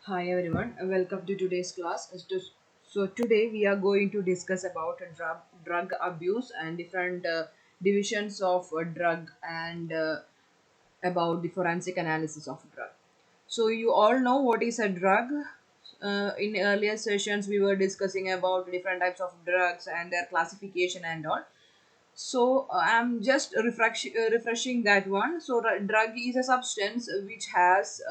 Hi everyone, welcome to today's class. So today we are going to discuss about drug abuse and different divisions of drug and about the forensic analysis of drug. So you all know what is a drug. In earlier sessions we were discussing about different types of drugs and their classification and all. So I'm just refreshing that one. So drug is a substance which has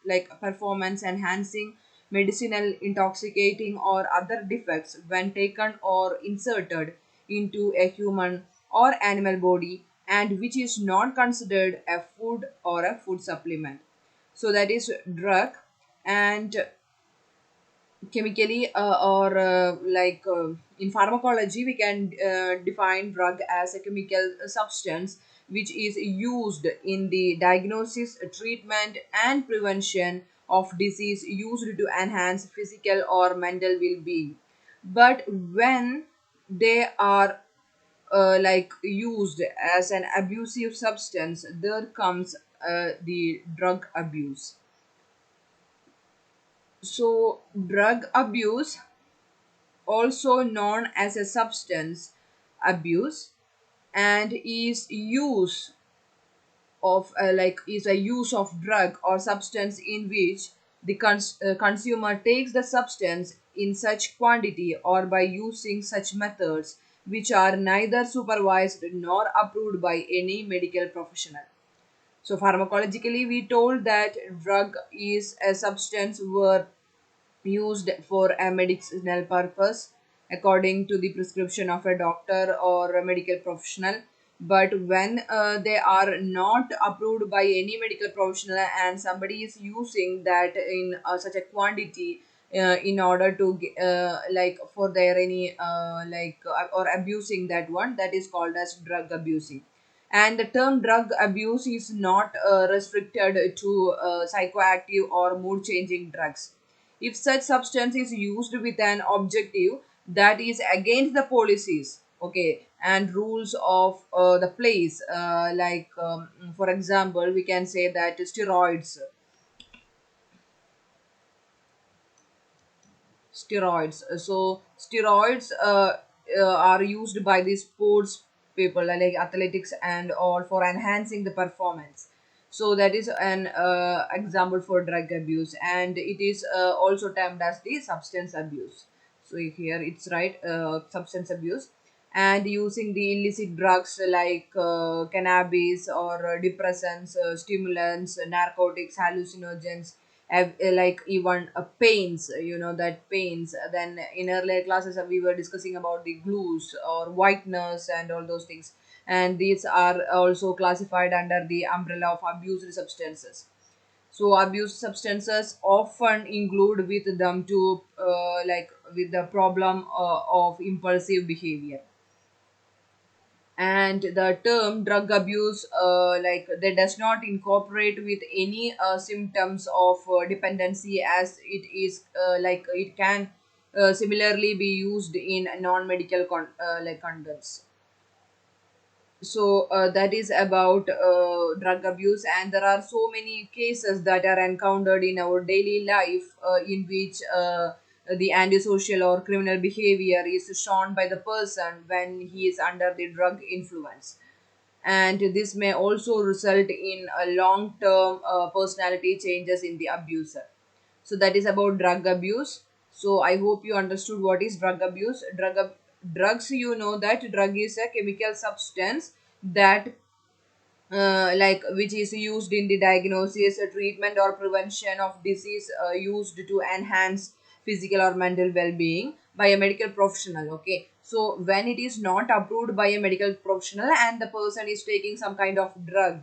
like performance enhancing, medicinal, intoxicating, or other defects when taken or inserted into a human or animal body, and which is not considered a food or a food supplement. So that is drug. And chemically in pharmacology we can define drug as a chemical substance which is used in the diagnosis, treatment, and prevention of disease, used to enhance physical or mental well-being. But when they are used as an abusive substance, there comes the drug abuse. So drug abuse, also known as a substance abuse, and is a use of drug or substance in which the consumer takes the substance in such quantity or by using such methods which are neither supervised nor approved by any medical professional. So pharmacologically we told that drug is a substance where used for a medicinal purpose according to the prescription of a doctor or a medical professional. But when they are not approved by any medical professional and somebody is using that in such a quantity in order to for their any or abusing that one, that is called as drug abusing. And the term drug abuse is not restricted to psychoactive or mood changing drugs. If such substance is used with an objective that is against the policies, okay, and rules of the place, for example we can say that steroids. So steroids are used by the sports people like athletics and all for enhancing the performance. So that is an example for drug abuse, and it is also termed as the substance abuse. So here it's right, substance abuse. And using the illicit drugs like cannabis or depressants, stimulants, narcotics, hallucinogens, like even paints, that paints. Then in earlier classes we were discussing about the glues or whiteners and all those things, and these are also classified under the umbrella of abused substances. So abused substances often include with them to with the problem of impulsive behavior. And the term drug abuse they does not incorporate with any symptoms of dependency, as it is it can similarly be used in non-medical contents. So that is about drug abuse, and there are so many cases that are encountered in our daily life in which the antisocial or criminal behavior is shown by the person when he is under the drug influence. And this may also result in a long term personality changes in the abuser. So that is about drug abuse. So I hope you understood what is drug abuse. Drugs, you know that drug is a chemical substance that which is used in the diagnosis, treatment, or prevention of disease, used to enhance physical or mental well-being by a medical professional. Okay, so when it is not approved by a medical professional and the person is taking some kind of drug,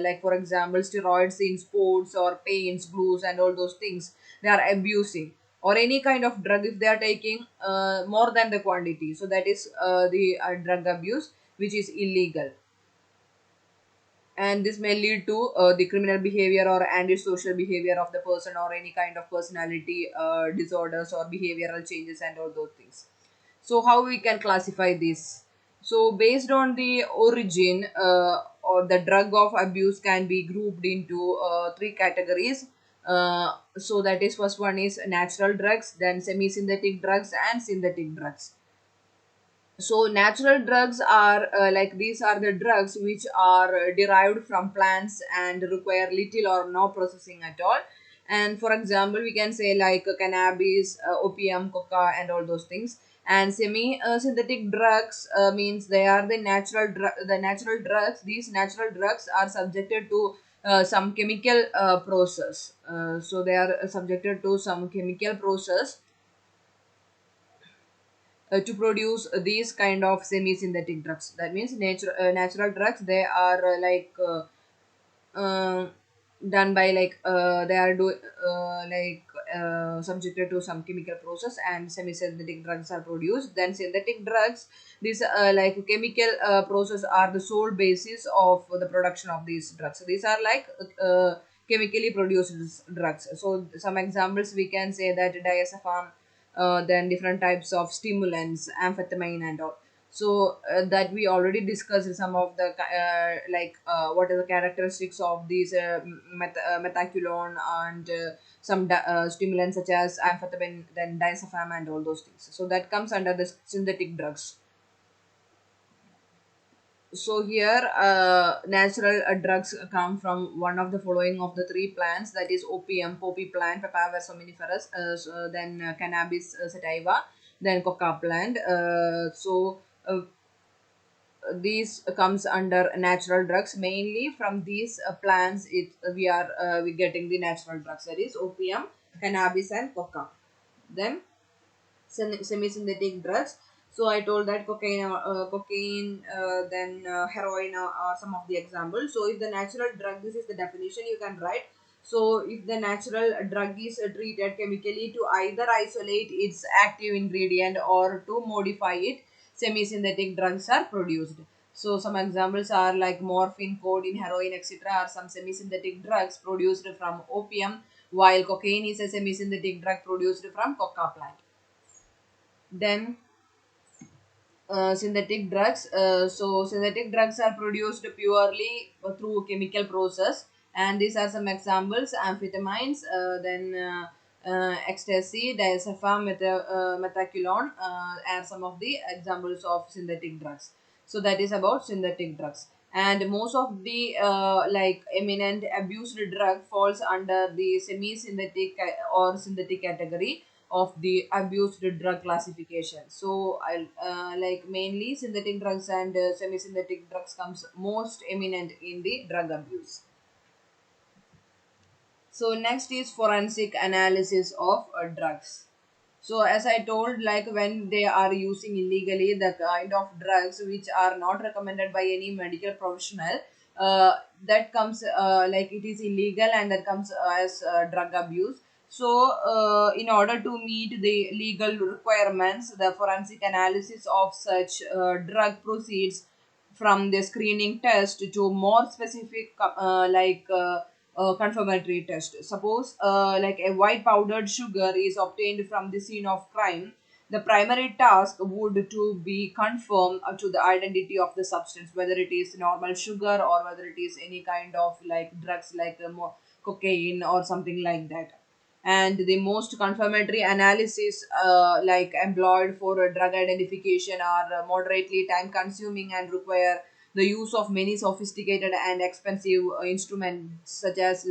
like for example steroids in sports or paints, glues, and all those things, they are abusing, or any kind of drug if they are taking more than the quantity, so that is the drug abuse, which is illegal. And this may lead to the criminal behavior or antisocial behavior of the person, or any kind of personality disorders or behavioral changes and all those things. So how we can classify this? So based on the origin, or the drug of abuse can be grouped into three categories. So that is first one is natural drugs, then semi-synthetic drugs and synthetic drugs. So natural drugs are like these are the drugs which are derived from plants and require little or no processing at all. And for example, we can say like cannabis, opium, coca, and all those things. And semi synthetic drugs means they are the natural drugs. These natural drugs are subjected to some chemical process. So they are subjected to some chemical process to produce these kind of semi-synthetic drugs. That means natural drugs, they are uh, done by they are subjected to some chemical process, and semi-synthetic drugs are produced. Then synthetic drugs, these like chemical process are the sole basis of the production of these drugs. So these are chemically produced drugs. So some examples we can say that diazepam, then different types of stimulants, amphetamine and all. So that we already discussed some of the what are the characteristics of these methaqualone and some stimulants such as amphetamine, then diazepam and all those things. So that comes under the synthetic drugs. So here natural drugs come from one of the following of the three plants, that is opium, poppy plant, Papaver somniferous, then cannabis sativa, then coca plant. These comes under natural drugs. Mainly from these plants it we getting the natural drugs, that is opium, cannabis and coca. Then semi-synthetic drugs. So I told that cocaine, then heroin are some of the examples. So if the natural drug, this is the definition you can write. So if the natural drug is treated chemically to either isolate its active ingredient or to modify it, semi-synthetic drugs are produced. So some examples are like morphine, codeine, heroin, etc. are some semi-synthetic drugs produced from opium, while cocaine is a semi-synthetic drug produced from coca plant. Then synthetic drugs. So synthetic drugs are produced purely through chemical process, and these are some examples: amphetamines, ecstasy, diazepam, methaqualone are some of the examples of synthetic drugs. So that is about synthetic drugs. And most of the eminent abused drug falls under the semi-synthetic or synthetic category of the abused drug classification. So I mainly synthetic drugs and semi-synthetic drugs comes most eminent in the drug abuse. So next is forensic analysis of drugs. So as I told, like when they are using illegally the kind of drugs which are not recommended by any medical professional, that comes like it is illegal, and that comes as drug abuse. So in order to meet the legal requirements, the forensic analysis of such drug proceeds from the screening test to more specific confirmatory test. Suppose like a white powdered sugar is obtained from the scene of crime, the primary task would to be confirm to the identity of the substance, whether it is normal sugar or whether it is any kind of like drugs like cocaine or something like that. And the most confirmatory analysis employed for drug identification are moderately time consuming and require the use of many sophisticated and expensive instruments such as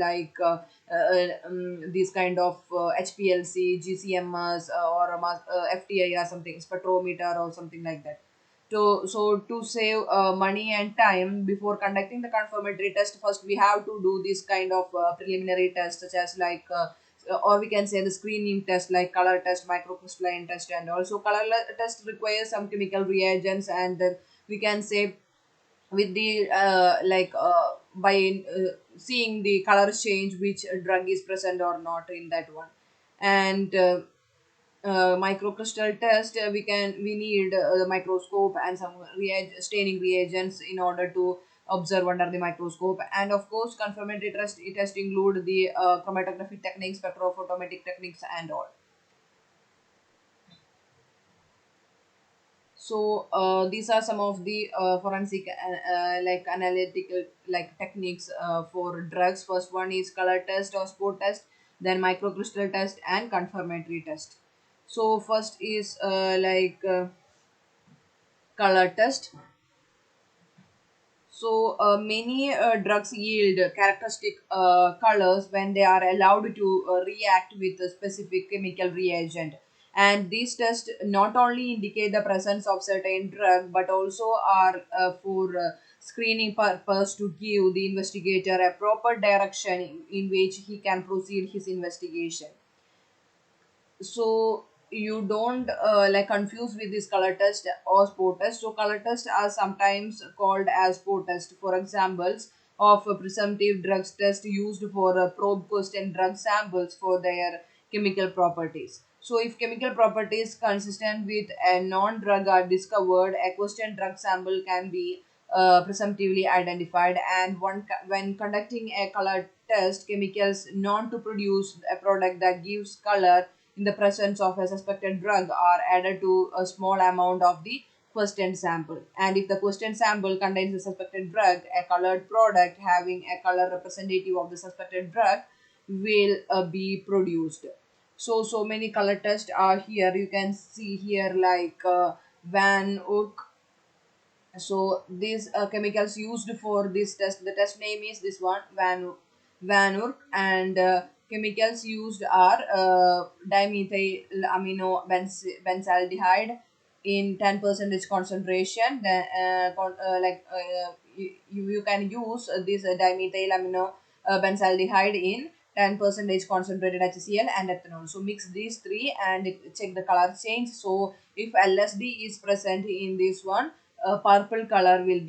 these kind of HPLC, GCMS, or FTI or something, spectrometer or something like that. To save money and time before conducting the confirmatory test, first we have to do this kind of preliminary test such as or we can say the screening test like color test, microcrystalline test, and also test requires some chemical reagents, and then we can say with the by seeing the color change which drug is present or not in that one. And microcrystal test, we need the microscope and some staining reagents in order to observe under the microscope. And of course confirmatory test include the chromatography techniques, spectrophotometric techniques and all. So these are some of the forensic analytical like techniques for drugs. First one is color test or spot test. then microcrystal test and confirmatory test. So first is color test. So many drugs yield characteristic colors when they are allowed to react with a specific chemical reagent. And these tests not only indicate the presence of certain drug but also are for screening purpose to give the investigator a proper direction in which he can proceed his investigation. So you don't confuse with this color test or spot test. So color tests are sometimes called as spot test. For examples of a presumptive drugs test used for probe question drug samples for their chemical properties. So if chemical properties consistent with a non-drug are discovered, a question drug sample can be presumptively identified. And when conducting a color test, chemicals known to produce a product that gives color in the presence of a suspected drug are added to a small amount of the question sample. And if the question sample contains a suspected drug, a colored product having a color representative of the suspected drug will be produced. So many color tests are here. You can see here Van Ook. So these chemicals used for this test, the test name is this one, Van Urk. And chemicals used are dimethyl amino benzaldehyde in 10 percentage concentration. Then you can use this dimethyl amino benzaldehyde in 10 percentage concentrated HCl and ethanol. So mix these three and check the color change. So if LSD is present in this one, purple color will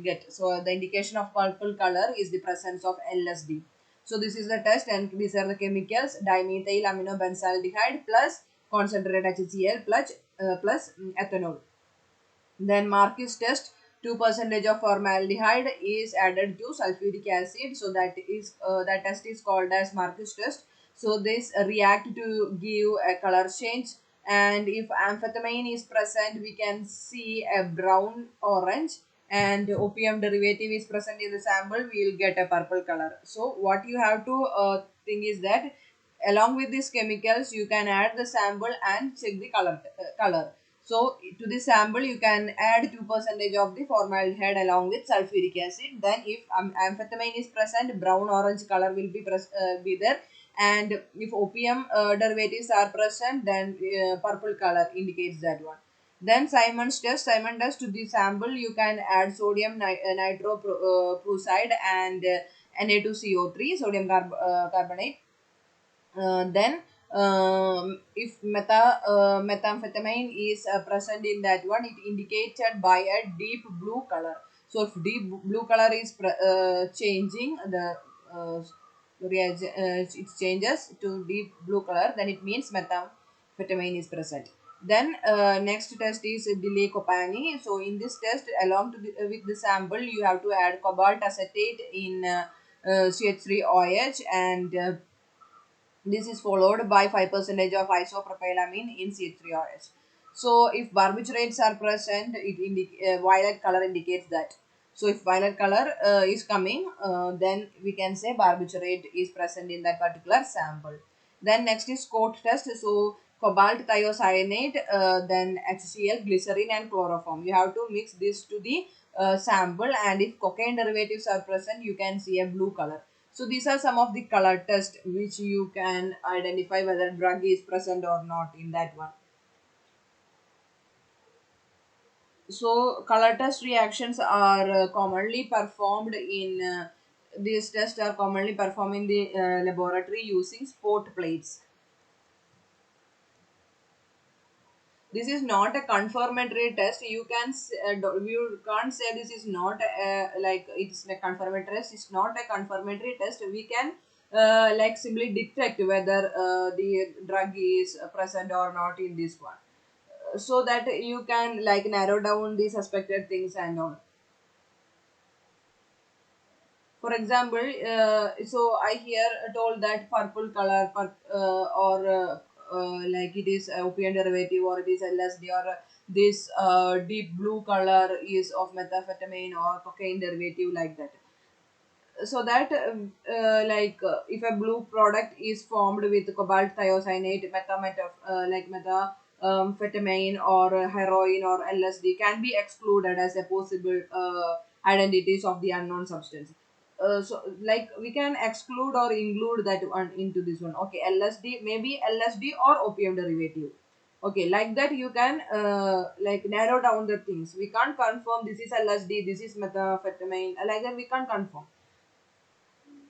get. So the indication of purple color is the presence of LSD. So this is the test, and these are the chemicals: dimethyl amino benzaldehyde plus concentrated HCl plus ethanol. Then Marquis test, 2% of formaldehyde is added to sulfuric acid. So that test is called as Marquis test. So this react to give a color change. And if amphetamine is present, we can see a brown orange. And opium derivative is present in the sample, we will get a purple color. So what you have to think is that along with these chemicals you can add the sample and check the color. So to this sample you can add 2% of the formaldehyde along with sulfuric acid. Then if amphetamine is present, brown orange color will be there. And if opium derivatives are present, then purple color indicates that one. Then Simon test, to the sample you can add sodium nitroprusside and Na2CO3, sodium carbonate. Then if methamphetamine is present in that one, it indicated by a deep blue color. So if deep blue color is changing, the it changes to deep blue color, then it means methamphetamine is present. Then next test is delay copani. So in this test, along to with the sample, you have to add cobalt acetate in CH3OH, and this is followed by 5% of isopropylamine in C3OH. So if barbiturates are present, violet color indicates that. So if violet color is coming, then we can say barbiturate is present in that particular sample. Then next is coat test. So cobalt thiocyanate, then HCl, glycerin and chloroform. You have to mix this to the sample, and if cocaine derivatives are present, you can see a blue color. So these are some of the color tests which you can identify whether drug is present or not in that one. So color test reactions are commonly performed in these tests are commonly performed in the laboratory using spot plates. This is not a confirmatory test. You can't say this is not like it's a confirmatory test. It's not a confirmatory test. We can simply detect whether the drug is present or not in this one, so that you can narrow down the suspected things and all. For example, so I here told that purple color like it is opium derivative, or it is LSD, or this deep blue color is of methamphetamine or cocaine derivative, like that. so that if a blue product is formed with cobalt thiocyanate, meta amphetamine or heroin or LSD can be excluded as a possible identities of the unknown substance. So like we can exclude or include that one into this one. Okay, LSD, maybe LSD or opium derivative. Okay, like that you can narrow down the things. We can't confirm this is LSD, this is methamphetamine. Like that we can't confirm.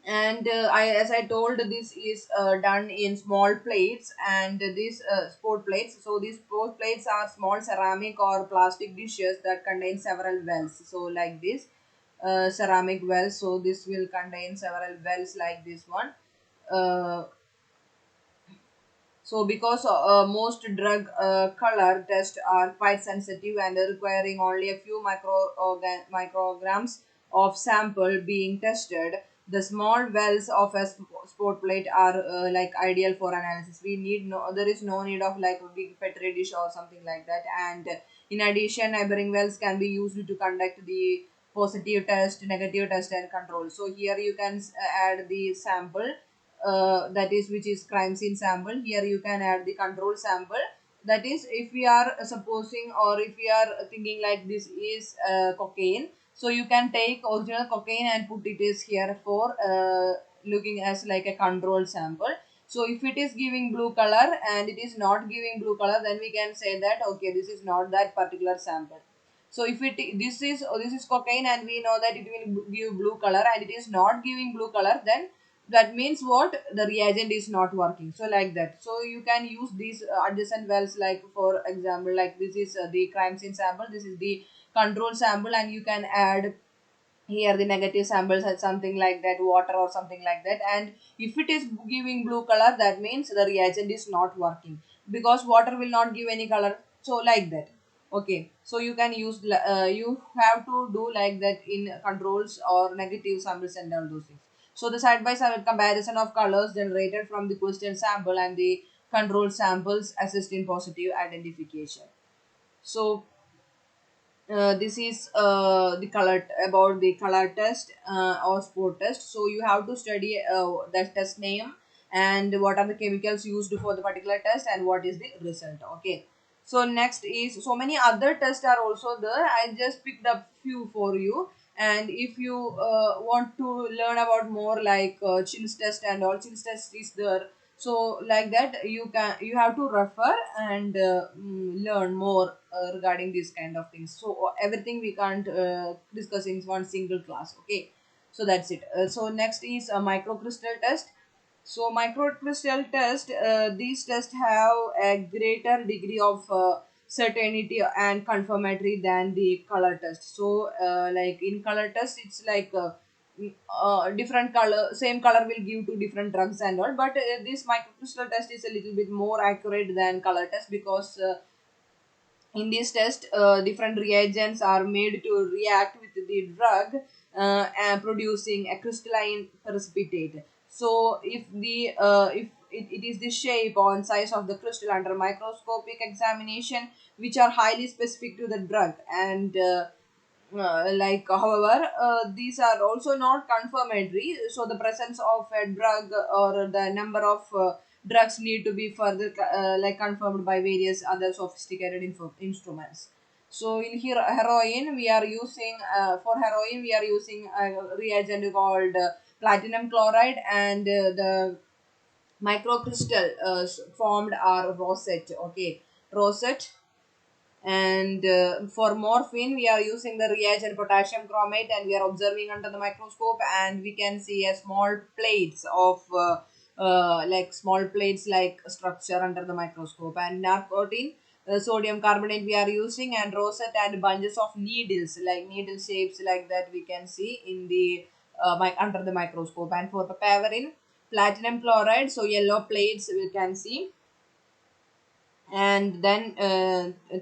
And as I told, this is done in small plates, and these sport plates. So these sport plates are small ceramic or plastic dishes that contain several wells. So like this ceramic wells. So this will contain several wells like this one. Uh, so because most drug color tests are quite sensitive and requiring only a few micrograms of sample being tested, the small wells of a sport plate are ideal for analysis. We need no, there is no need of like a big petri dish or something like that. And in addition, neighboring wells can be used to conduct the positive test, negative test, and control. So here you can add the sample, that is which is crime scene sample. Here you can add the control sample, that is if we are supposing or if we are thinking like this is cocaine, so you can take original cocaine and put it is here for looking as like a control sample. So if it is giving blue color and it is not giving blue color, then we can say that okay, this is not that particular sample. So if it this is cocaine and we know that it will give blue color and it is not giving blue color, then that means what, the reagent is not working. So like that, so you can use these adjacent wells, like for example, like this is the crime scene sample, this is the control sample, and you can add here the negative samples or something like that, water or something like that. And if it is giving blue color, that means the reagent is not working, because water will not give any color. So like that. Okay, so you can use you have to do like that in controls or negative samples and all those things. So the side by side comparison of colors generated from the question sample and the control samples assist in positive identification. So this is the color, about the color test or sport test. So you have to study the test name and what are the chemicals used for the particular test and what is the result. Okay, so next is, so many other tests are also there, I just picked up few for you. And if you want to learn about more like chills test and all, chills test is there. So like that you have to refer and learn more regarding these kind of things. So everything we can't discuss in one single class. Okay, so that's it. So next is a microcrystal test. So microcrystal test, these tests have a greater degree of certainty and confirmatory than the color test. So like in color test, it's like different color, same color will give to different drugs and all. But this microcrystal test is a little bit more accurate than color test, because in this test, different reagents are made to react with the drug and producing a crystalline precipitate. So if it is the shape or size of the crystal under microscopic examination, which are highly specific to the drug, and however these are also not confirmatory. So the presence of a drug or the number of drugs need to be further confirmed by various other sophisticated instruments. So in here heroin we are using for heroin we are using a reagent called platinum chloride, and the microcrystal formed are rosette. Okay, rosette. And for morphine we are using the reagent potassium chromate, and we are observing under the microscope, and we can see a small plates of small plates like structure under the microscope. And narcotin, sodium carbonate we are using, and rosette and bunches of needles, like needle shapes like that we can see in the under the microscope. And for papaverine, platinum chloride, so yellow plates we can see. And then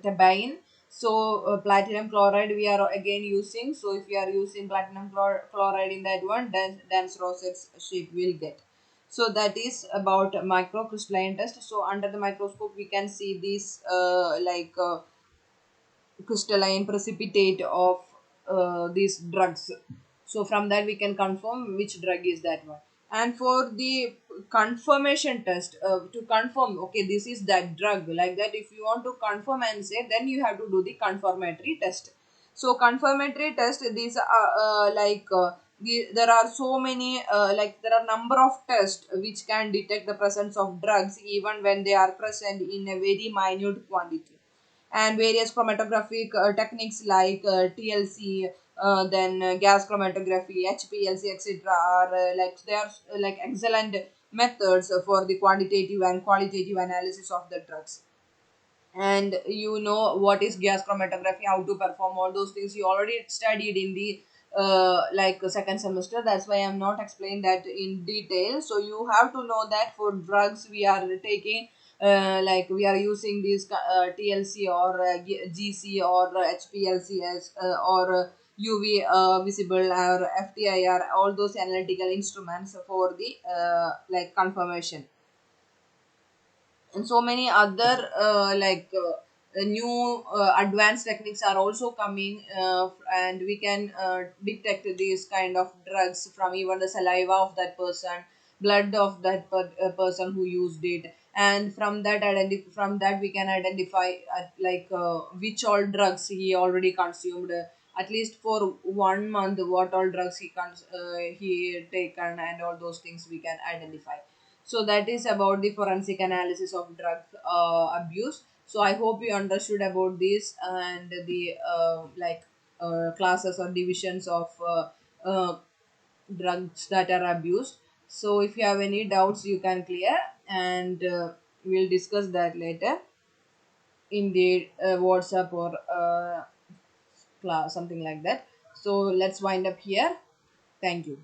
tabine, so platinum chloride we are again using. So if we are using platinum chloride in that one, then dense rosette shape will get. So that is about microcrystalline test. So under the microscope we can see these crystalline precipitate of these drugs. So from that we can confirm which drug is that one. And for the confirmation test, to confirm okay this is that drug, like that if you want to confirm and say, then you have to do the confirmatory test. So confirmatory test, these are there are so many like there are number of tests which can detect the presence of drugs even when they are present in a very minute quantity. And various chromatographic techniques like TLC, then gas chromatography, HPLC, etc. are they are like excellent methods for the quantitative and qualitative analysis of the drugs. And you know what is gas chromatography, how to perform all those things, you already studied in the second semester. That's why I'm not explaining that in detail. So you have to know that for drugs we are taking we are using this TLC or GC or HPLC as or UV visible or FTIR, all those analytical instruments for the confirmation. And so many other new advanced techniques are also coming, and we can detect these kind of drugs from even the saliva of that person, blood of that person who used it. And from that from that we can identify which all drugs he already consumed, at least for 1 month what all drugs he taken, and all those things we can identify. So that is about the forensic analysis of drug abuse. So I hope you understood about this and the classes or divisions of drugs that are abused. So if you have any doubts, you can clear, and we'll discuss that later in the WhatsApp or class, something like that. So let's wind up here. Thank you.